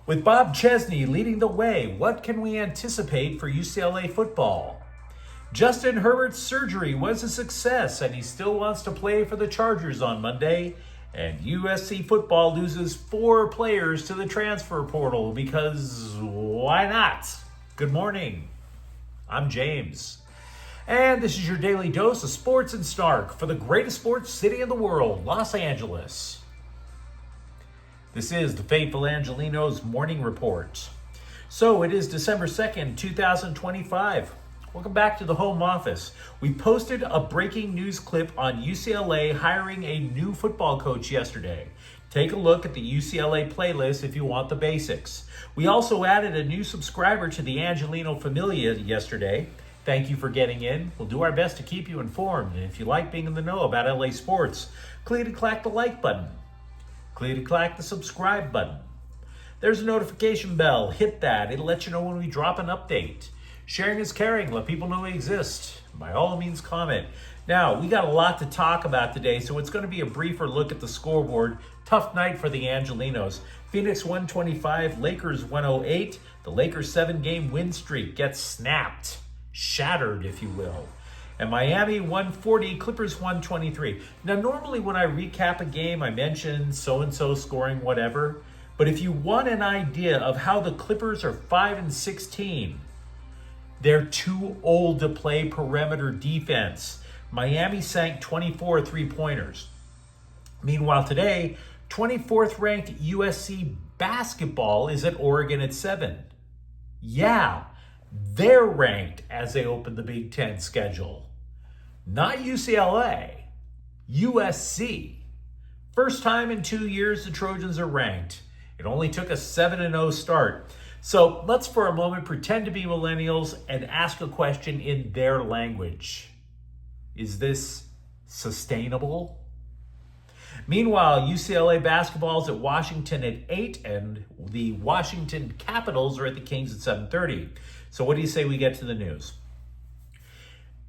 With Bob Chesney leading the way, what can we anticipate for UCLA football? Justin Herbert's surgery was a success and he still wants to play for the Chargers on Monday. And USC football loses 4 players to the transfer portal because why not? Good morning. I'm James. And this is your daily dose of sports and snark for the greatest sports city in the world, Los Angeles. This is the faithful Angelenos morning report. So it is December 2nd, 2025. Welcome back to the home office. We posted a breaking news clip on UCLA hiring a new football coach yesterday. Take a look at the UCLA playlist if you want the basics. We also added a new subscriber to the Angeleno Familia yesterday. Thank you for getting in. We'll do our best to keep you informed. And if you like being in the know about LA sports, click the like button. Click the subscribe button. There's a notification bell. Hit that. It'll let you know when we drop an update. Sharing is caring. Let people know we exist. By all means, comment. Now, we got a lot to talk about today, so it's going to be a briefer look at the scoreboard. Tough night for the Angelenos. Phoenix 125, Lakers 108. The Lakers' 7-game win streak gets snapped. Shattered, if you will. And Miami 140, Clippers 123. Now, normally when I recap a game, I mention so-and-so scoring whatever. But if you want an idea of how the Clippers are 5-16, they're too old to play perimeter defense. Miami sank 24 three-pointers. Meanwhile, today, 24th ranked USC basketball is at Oregon at 7. Yeah, they're ranked as they open the Big Ten schedule. Not UCLA, USC. First time in 2 years the Trojans are ranked. It only took a 7-0 start. So let's for a moment pretend to be millennials and ask a question in their language. Is this sustainable? Meanwhile, UCLA basketball is at Washington at 8 and the Washington Capitals are at the Kings at 7:30. So what do you say we get to the news?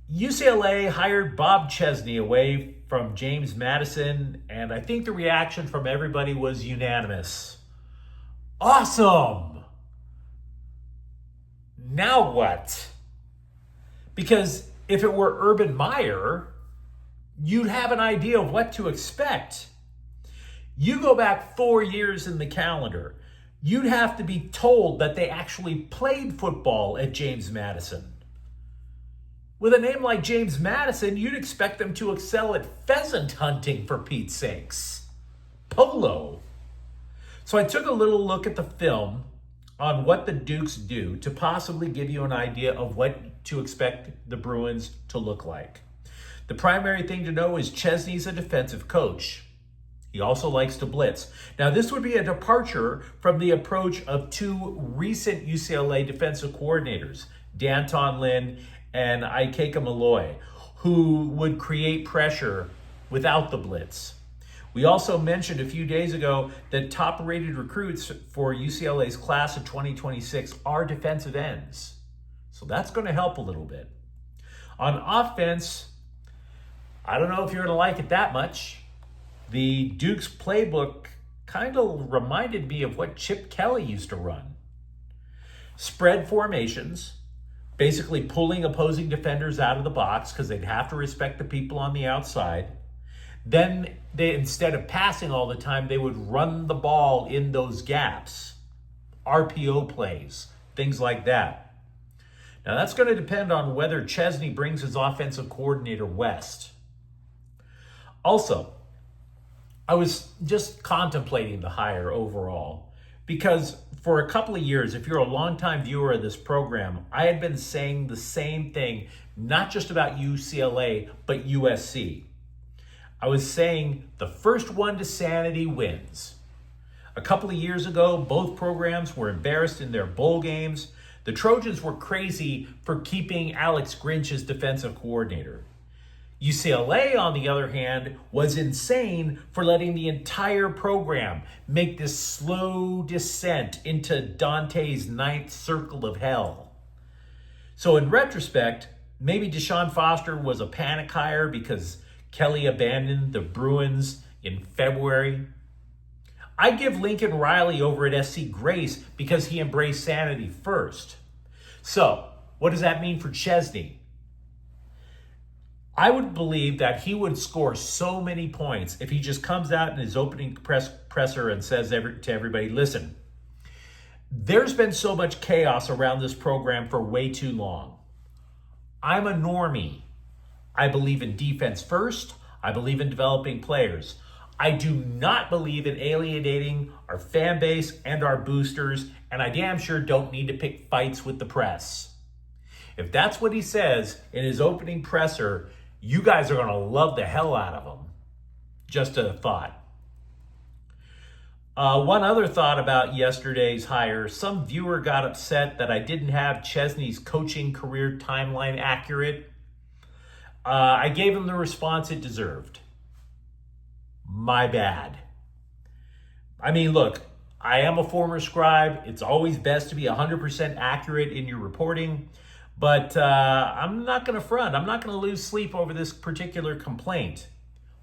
UCLA hired Bob Chesney away from James Madison, and I think the reaction from everybody was unanimous. Awesome! Now what? Because if it were Urban Meyer, you'd have an idea of what to expect. You go back 4 years in the calendar, you'd have to be told that they actually played football at James Madison. With a name like James Madison, you'd expect them to excel at pheasant hunting, for Pete's sakes. Polo. So I took a little look at the film on what the Dukes do to possibly give you an idea of what to expect the Bruins to look like. The primary thing to know is Chesney's a defensive coach. He also likes to blitz. Now, this would be a departure from the approach of 2 recent UCLA defensive coordinators, D'Anton Lynn and Ikeka Malloy, who would create pressure without the blitz. We also mentioned a few days ago that top-rated recruits for UCLA's class of 2026 are defensive ends. So that's going to help a little bit. On offense, I don't know if you're going to like it that much. The Duke's playbook kind of reminded me of what Chip Kelly used to run. Spread formations, basically pulling opposing defenders out of the box because they'd have to respect the people on the outside. Then they, instead of passing all the time, they would run the ball in those gaps. RPO plays, things like that. Now that's going to depend on whether Chesney brings his offensive coordinator west. Also, I was just contemplating the hire overall because for a couple of years, if you're a longtime viewer of this program, I had been saying the same thing, not just about UCLA, but USC. I was saying the first one to sanity wins. A couple of years ago, both programs were embarrassed in their bowl games. The Trojans were crazy for keeping Alex Grinch as defensive coordinator. UCLA, on the other hand, was insane for letting the entire program make this slow descent into Dante's ninth circle of hell. So in retrospect, maybe Deshaun Foster was a panic hire because Kelly abandoned the Bruins in February. I give Lincoln Riley over at SC grace because he embraced sanity first. So, what does that mean for Chesney? I would believe that he would score so many points if he just comes out in his opening presser and says to everybody, listen, there's been so much chaos around this program for way too long. I'm a normie. I believe in defense first. I believe in developing players. I do not believe in alienating our fan base and our boosters, and I damn sure don't need to pick fights with the press. If that's what he says in his opening presser, you guys are going to love the hell out of him. Just a thought. One other thought about yesterday's hire. Some viewer got upset that I didn't have Chesney's coaching career timeline accurate. I gave him the response it deserved. My bad. I mean, look, I am a former scribe. It's always best to be 100% accurate in your reporting. But I'm not going to front. I'm not going to lose sleep over this particular complaint.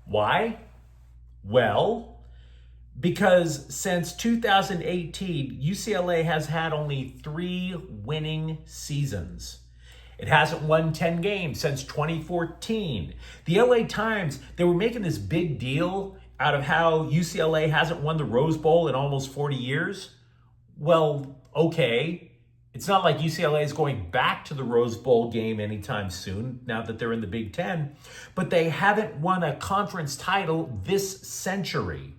Why? Well, because since 2018, UCLA has had only 3 winning seasons. It hasn't won 10 games since 2014. The LA Times, they were making this big deal out of how UCLA hasn't won the Rose Bowl in almost 40 years. Well, okay. It's not like UCLA is going back to the Rose Bowl game anytime soon, now that they're in the Big Ten, but they haven't won a conference title this century.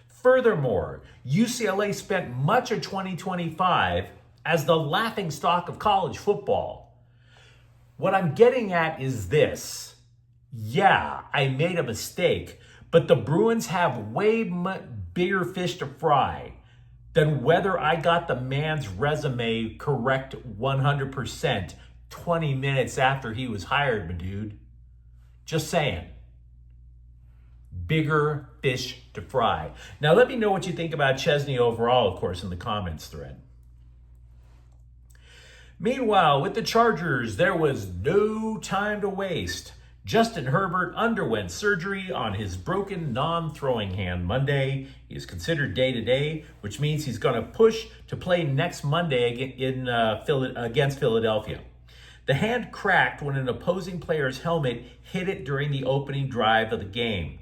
Furthermore, UCLA spent much of 2025 as the laughingstock of college football. What I'm getting at is this. Yeah, I made a mistake, but the Bruins have way bigger fish to fry than whether I got the man's resume correct 100% 20 minutes after he was hired, my dude. Just saying. Bigger fish to fry. Now, let me know what you think about Chesney overall, of course, in the comments thread. Meanwhile, with the Chargers, there was no time to waste. Justin Herbert underwent surgery on his broken non-throwing hand Monday. He is considered day-to-day, which means he's going to push to play next Monday against Philadelphia. The hand cracked when an opposing player's helmet hit it during the opening drive of the game.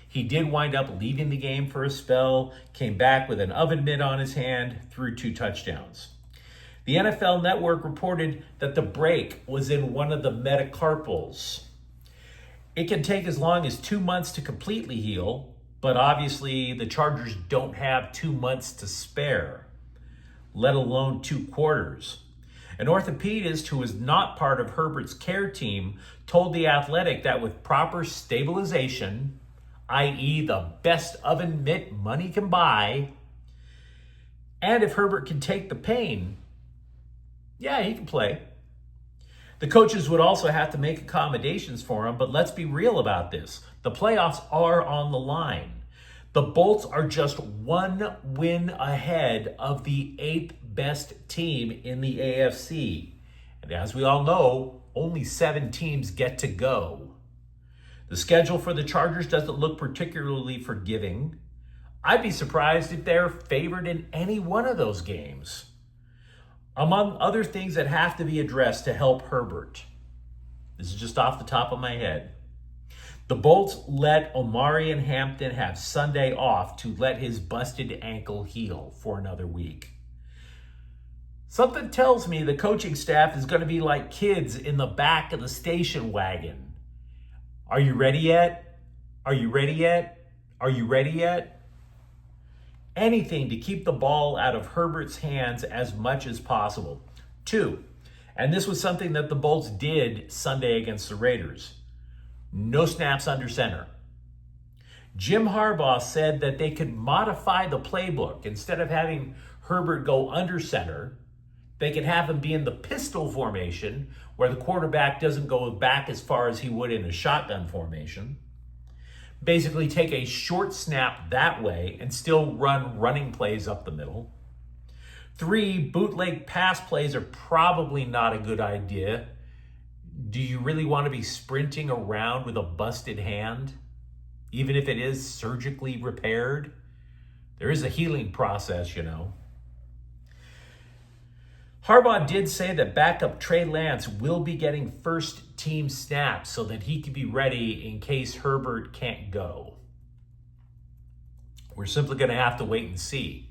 He did wind up leaving the game for a spell, came back with an oven mitt on his hand, threw 2 touchdowns. The NFL Network reported that the break was in one of the metacarpals. It can take as long as 2 months to completely heal, but obviously the Chargers don't have 2 months to spare, let alone 2 quarters. An orthopedist who was not part of Herbert's care team told The Athletic that with proper stabilization, i.e. the best oven mitt money can buy, and if Herbert can take the pain, yeah, he can play. The coaches would also have to make accommodations for him, but let's be real about this. The playoffs are on the line. The Bolts are just 1 win ahead of the 8th best team in the AFC. And as we all know, only 7 teams get to go. The schedule for the Chargers doesn't look particularly forgiving. I'd be surprised if they're favored in any one of those games. Among other things that have to be addressed to help Herbert. This is just off the top of my head. The Bolts let Omari and Hampton have Sunday off to let his busted ankle heal for another week. Something tells me the coaching staff is going to be like kids in the back of the station wagon. Are you ready yet? Are you ready yet? Are you ready yet? Anything to keep the ball out of Herbert's hands as much as possible. 2, and this was something that the Bolts did Sunday against the Raiders. No snaps under center. Jim Harbaugh said that they could modify the playbook. Instead of having Herbert go under center, they could have him be in the pistol formation where the quarterback doesn't go back as far as he would in a shotgun formation. Basically take a short snap that way and still run running plays up the middle. 3, bootleg pass plays are probably not a good idea. Do you really want to be sprinting around with a busted hand, even if it is surgically repaired? There is a healing process, Harbaugh did say that backup Trey Lance will be getting first team snaps so that he can be ready in case Herbert can't go. We're simply going to have to wait and see.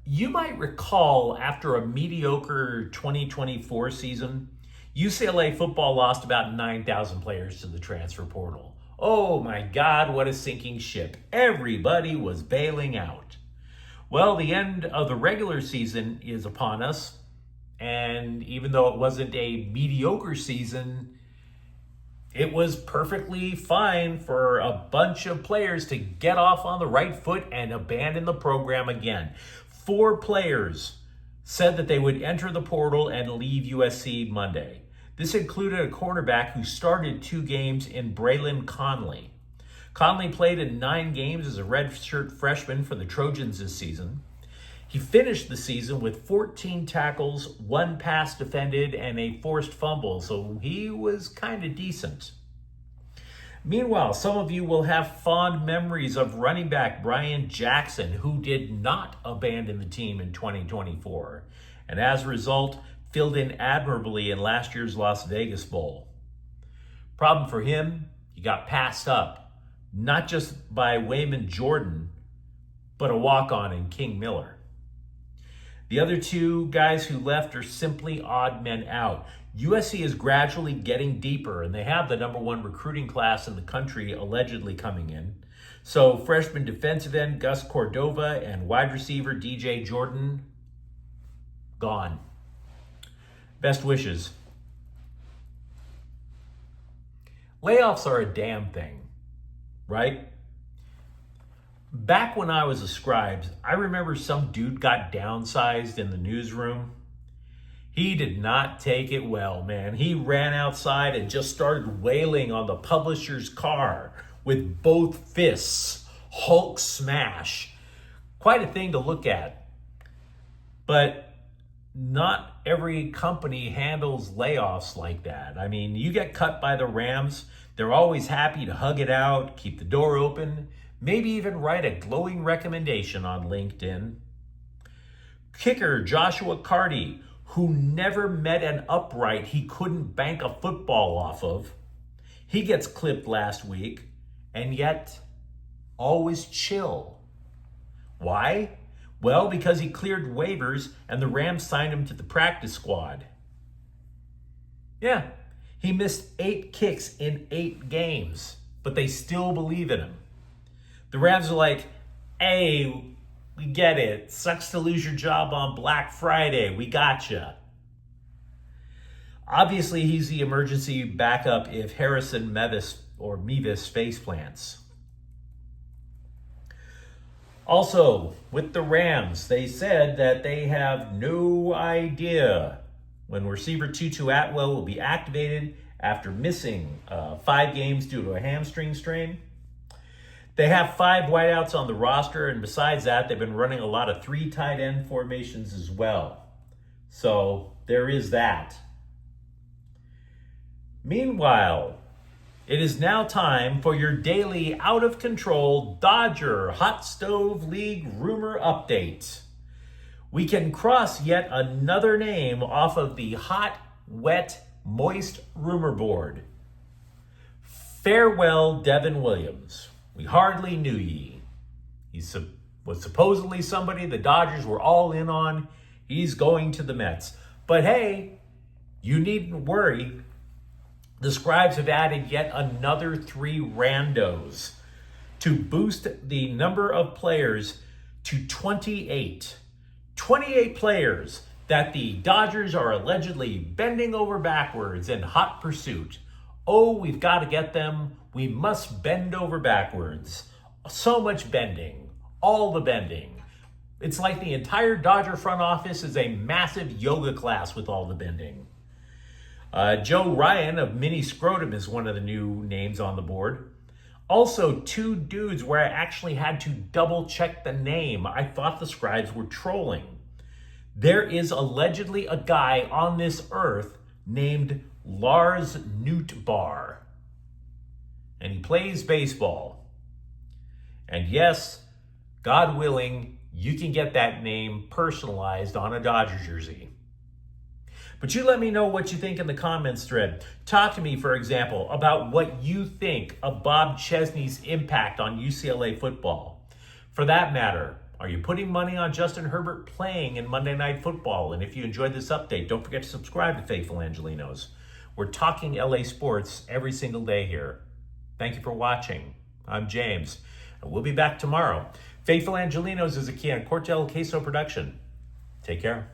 You might recall after a mediocre 2024 season, UCLA football lost about 9,000 players to the transfer portal. Oh my God, what a sinking ship. Everybody was bailing out. Well, the end of the regular season is upon us. And even though it wasn't a mediocre season, it was perfectly fine for a bunch of players to get off on the right foot and abandon the program again. 4 players said that they would enter the portal and leave USC Monday. This included a cornerback who started 2 games in Braylon Conley. Conley played in 9 games as a redshirt freshman for the Trojans this season. He finished the season with 14 tackles, 1 pass defended, and a forced fumble, so he was kind of decent. Meanwhile, some of you will have fond memories of running back Brian Jackson, who did not abandon the team in 2024, and as a result, filled in admirably in last year's Las Vegas Bowl. Problem for him, he got passed up, not just by Wayman Jordan, but a walk-on in King Miller. The other 2 guys who left are simply odd men out. USC is gradually getting deeper, and they have the #1 recruiting class in the country allegedly coming in. So freshman defensive end Gus Cordova and wide receiver DJ Jordan, gone. Best wishes. Layoffs are a damn thing, right? Back when I was a scribe, I remember some dude got downsized in the newsroom. He did not take it well, man. He ran outside and just started wailing on the publisher's car with both fists, Hulk smash. Quite a thing to look at. But not every company handles layoffs like that. I mean, you get cut by the Rams, they're always happy to hug it out, keep the door open, maybe even write a glowing recommendation on LinkedIn. Kicker Joshua Carty, who never met an upright he couldn't bank a football off of. He gets clipped last week, and yet always chill. Why? Well, because he cleared waivers and the Rams signed him to the practice squad. Yeah, he missed 8 kicks in 8 games, but they still believe in him. The Rams are like, hey, we get it. Sucks to lose your job on Black Friday. We gotcha. Obviously, he's the emergency backup if Harrison Mevis face plants. Also, with the Rams, they said that they have no idea when receiver Tutu Atwell will be activated after missing 5 games due to a hamstring strain. They have 5 wideouts on the roster, and besides that, they've been running a lot of 3 tight end formations as well. So there is that. Meanwhile, it is now time for your daily out-of-control Dodger Hot Stove League rumor update. We can cross yet another name off of the hot, wet, moist rumor board. Farewell, Devin Williams. We hardly knew ye. He was supposedly somebody the Dodgers were all in on. He's going to the Mets. But hey, you needn't worry. The Scribes have added yet another 3 randos to boost the number of players to 28. 28 players that the Dodgers are allegedly bending over backwards in hot pursuit. Oh, we've got to get them. We must bend over backwards. So much bending. All the bending. It's like the entire Dodger front office is a massive yoga class with all the bending. Joe Ryan of Mini Scrotum is one of the new names on the board. Also, 2 dudes where I actually had to double check the name. I thought the Scribes were trolling. There is allegedly a guy on this earth named Lars Nootbaar, and he plays baseball. And yes, God willing, you can get that name personalized on a Dodger jersey. But you let me know what you think in the comments thread. Talk to me, for example, about what you think of Bob Chesney's impact on UCLA football. For that matter, are you putting money on Justin Herbert playing in Monday Night Football? And if you enjoyed this update, don't forget to subscribe to Faithful Angelenos. We're talking LA sports every single day here. Thank you for watching. I'm James, and we'll be back tomorrow. Faithful Angelenos is a Kian Cortel Queso production. Take care.